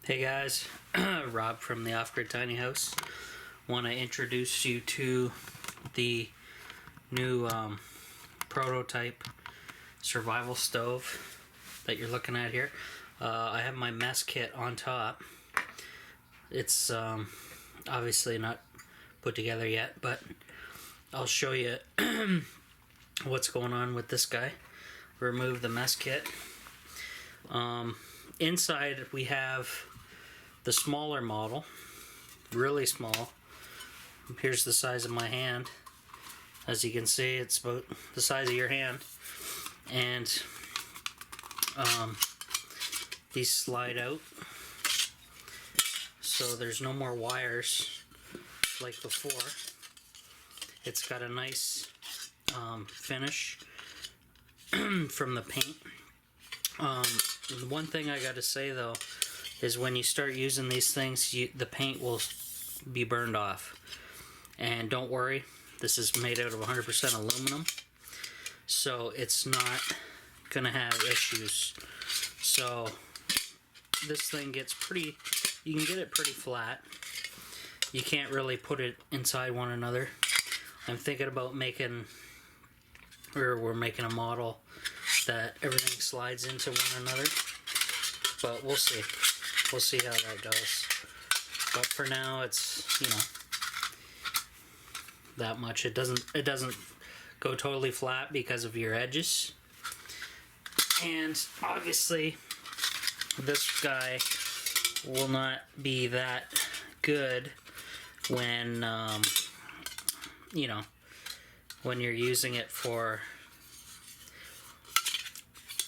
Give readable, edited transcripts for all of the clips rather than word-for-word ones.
Hey guys, Rob from the Off-Grid Tiny House. Want to introduce you to the new prototype survival stove that you're looking at here. I have my mess kit on top. It's obviously not put together yet, but I'll show you what's going on with this guy. Remove the mess kit. Inside we have the smaller model, really small. Here's the size of my hand. As you can see, it's about the size of your hand. And these slide out, so there's no more wires like before. It's got a nice finish from the paint. The one thing I gotta say though is when you start using these things, the paint will be burned off. And don't worry, this is made out of 100% aluminum, so it's not gonna have issues. So this thing gets pretty, you can get it pretty flat. You can't really put it inside one another. I'm thinking about making, or we're making a model that everything slides into one another, but we'll see. We'll see how that goes. But for now, it's, you know, that much. It doesn't go totally flat because of your edges. And obviously, this guy will not be that good when you know, when you're using it for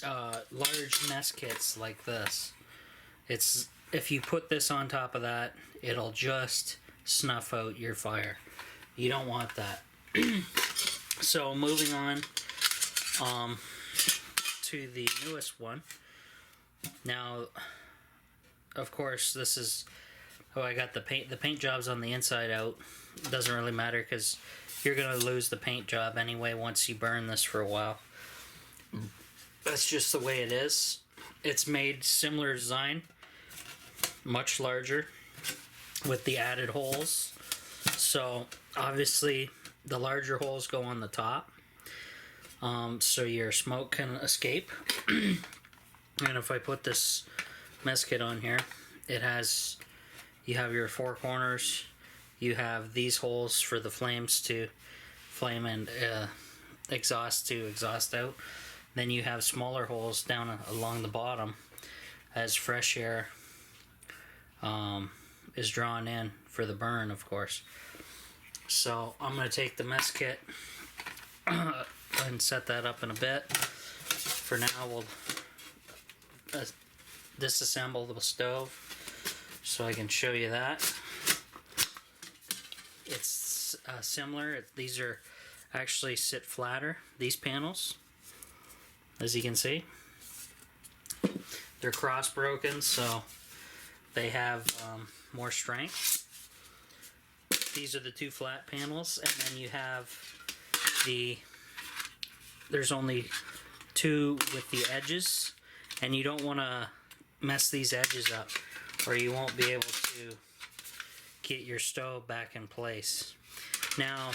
large mess kits like this. It's, if you put this on top of that, it'll just snuff out your fire. You don't want that. So moving on to the newest one. Now, of course, this is, oh, I got the paint job's on the inside out. It doesn't really matter because you're gonna lose the paint job anyway once you burn this for a while. That's just the way it is. It's made similar design, much larger, with the added holes. So obviously the larger holes go on the top, so your smoke can escape. And if I put this mess kit on here, it has, you have your four corners, you have these holes for the flames to flame and exhaust to exhaust out. Then you have smaller holes down along the bottom as fresh air is drawn in for the burn, of course. So I'm going to take the mess kit and set that up in a bit. For now, we'll disassemble the stove so I can show you that. It's similar. These are actually sit flatter, these panels. As you can see, they're cross broken, so they have more strength. These are the two flat panels, and then you have there's only two with the edges, and you don't want to mess these edges up or you won't be able to get your stove back in place. Now,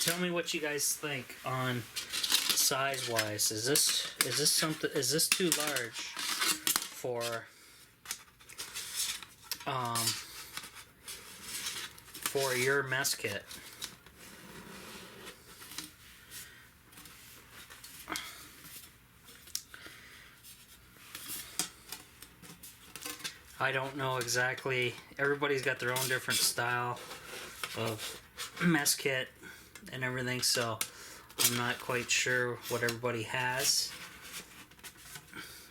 tell me what you guys think on size wise. Is this too large for your mess kit? I don't know exactly. Everybody's got their own different style of mess kit and everything, so I'm not quite sure what everybody has,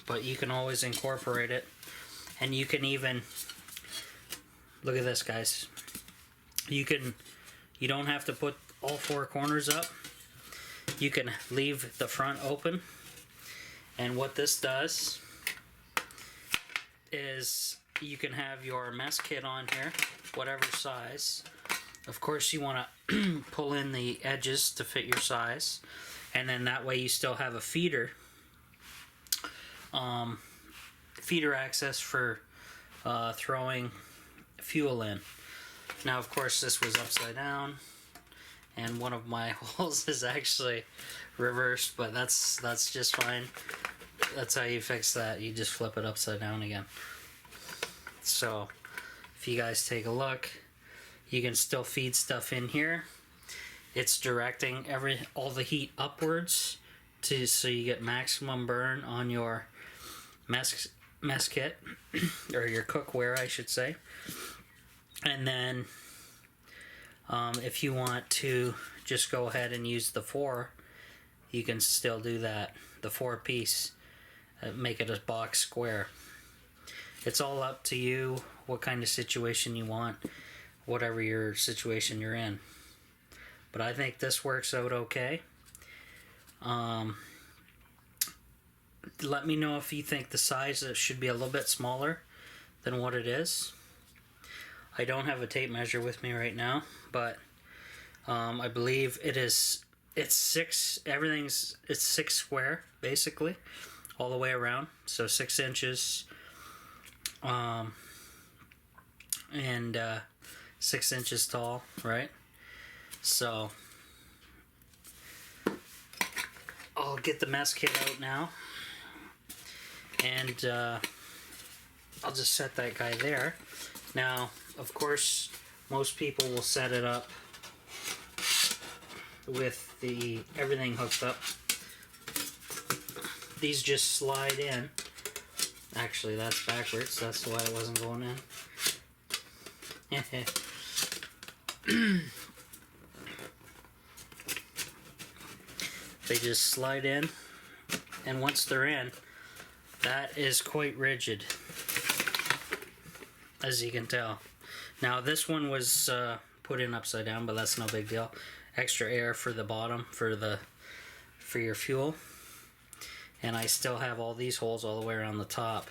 but you can always incorporate it. And you can even, look at this, guys. You don't have to put all four corners up. You can leave the front open. And what this does is you can have your mess kit on here, whatever size. Of course, you want to pull in the edges to fit your size, and then that way you still have a feeder access for throwing fuel in. Now, of course, this was upside down, and one of my holes is actually reversed, but that's just fine. That's how you fix that. You just flip it upside down again. So, if you guys take a look, you can still feed stuff in here. It's directing all the heat upwards so you get maximum burn on your mess kit, or your cookware, I should say. And then if you want to just go ahead and use the 4, you can still do that. The 4-piece, make it a box square. It's all up to you what kind of situation you want, whatever your situation you're in. But I think this works out okay. Let me know if you think the size should be a little bit smaller than what it is. I don't have a tape measure with me right now, but I believe it's 6, it's 6 square, basically, all the way around. So 6 inches, and 6 inches tall, right? So I'll get the mess kit out now, and I'll just set that guy there. Now, of course, most people will set it up with everything hooked up. These just slide in. Actually, that's backwards. That's why it wasn't going in. They just slide in, and once they're in, that is quite rigid, as you can tell. Now, this one was put in upside down, but that's no big deal. Extra air for the bottom for your fuel, and I still have all these holes all the way around the top,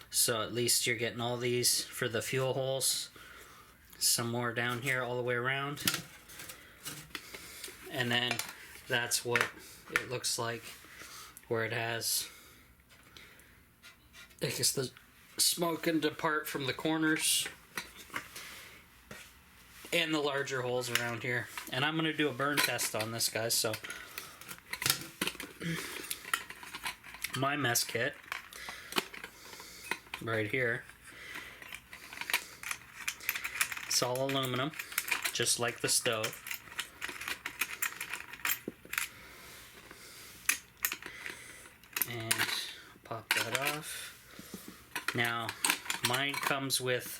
so at least you're getting all these for the fuel holes, some more down here all the way around, and then that's what it looks like, where it has, I guess, the smoke can depart from the corners and the larger holes around here. And I'm going to do a burn test on this, guys. So my mess kit right here, it's all aluminum, just like the stove. And pop that off. Now, mine comes with,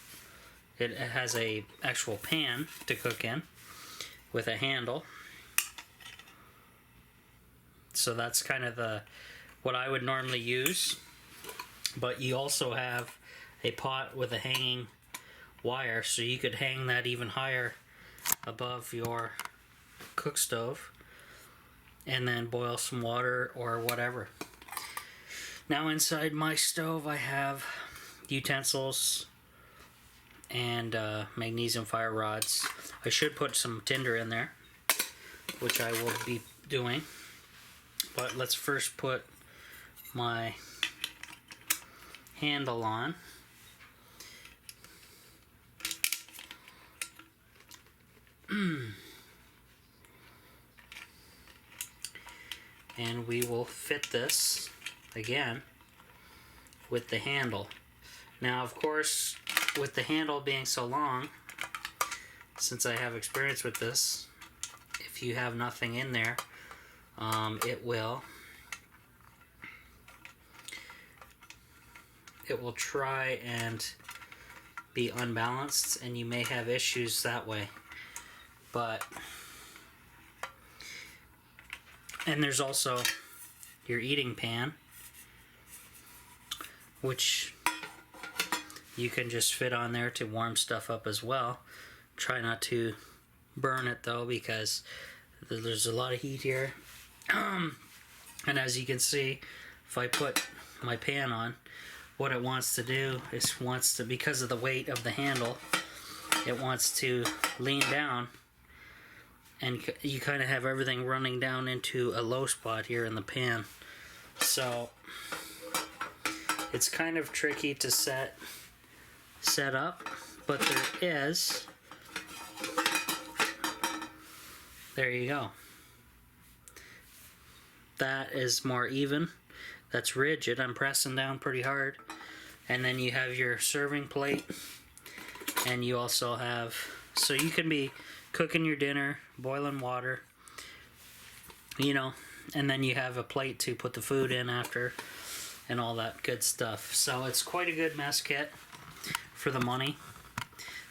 it has a actual pan to cook in with a handle. So that's kind of what I would normally use. But you also have a pot with a hanging wire, so you could hang that even higher above your cook stove and then boil some water or whatever. Now, inside my stove I have utensils and magnesium fire rods. I should put some tinder in there, which I will be doing. But let's first put my handle on. And we will fit this again with the handle. Now, of course, with the handle being so long, since I have experience with this, if you have nothing in there, it will try and be unbalanced, and you may have issues that way. And there's also your eating pan, which you can just fit on there to warm stuff up as well. Try not to burn it though, because there's a lot of heat here. And as you can see, if I put my pan on, what it wants to do is because of the weight of the handle, it wants to lean down, and you kind of have everything running down into a low spot here in the pan. So it's kind of tricky to set set up, but there is. There you go. That is more even. That's rigid. I'm pressing down pretty hard. And then you have your serving plate. And you also have, so you can be cooking your dinner, boiling water, you know, and then you have a plate to put the food in after and all that good stuff. So it's quite a good mess kit for the money.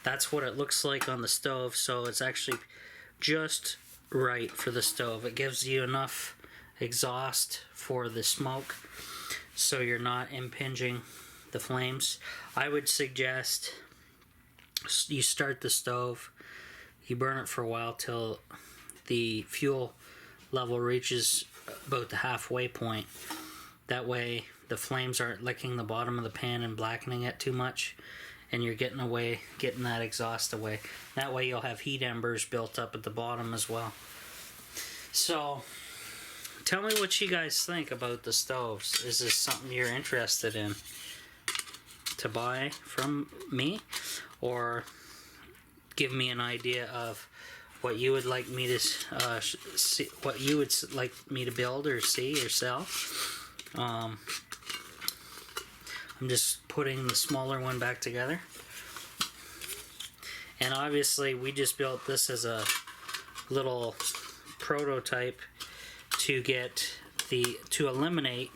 That's what it looks like on the stove. So it's actually just right for the stove. It gives you enough exhaust for the smoke so you're not impinging the flames. I would suggest you start the stove, you burn it for a while till the fuel level reaches about the halfway point. That way the flames aren't licking the bottom of the pan and blackening it too much, and you're getting that exhaust away. That way you'll have heat embers built up at the bottom as well. So tell me what you guys think about the stoves. Is this something you're interested in to buy from me, or give me an idea of what you would like me to see, what you would like me to build or see or sell. I'm just putting the smaller one back together, and obviously we just built this as a little prototype to eliminate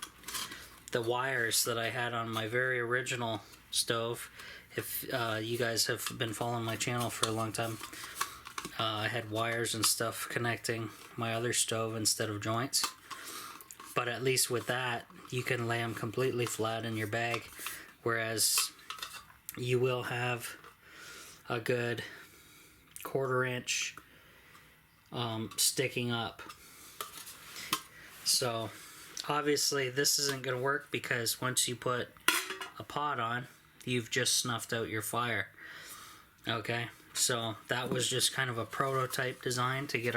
the wires that I had on my very original stove. If you guys have been following my channel for a long time, I had wires and stuff connecting my other stove instead of joints. But at least with that, you can lay them completely flat in your bag, whereas you will have a good 1/4 inch sticking up. So obviously this isn't going to work, because once you put a pot on, you've just snuffed out your fire. Okay, so that was just kind of a prototype design to get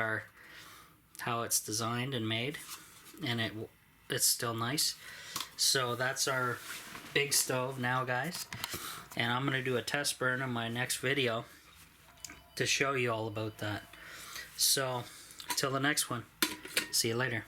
how it's designed and made, and it's still nice. So that's our big stove now, guys, and I'm gonna do a test burn in my next video to show you all about that. So till the next one, see you later.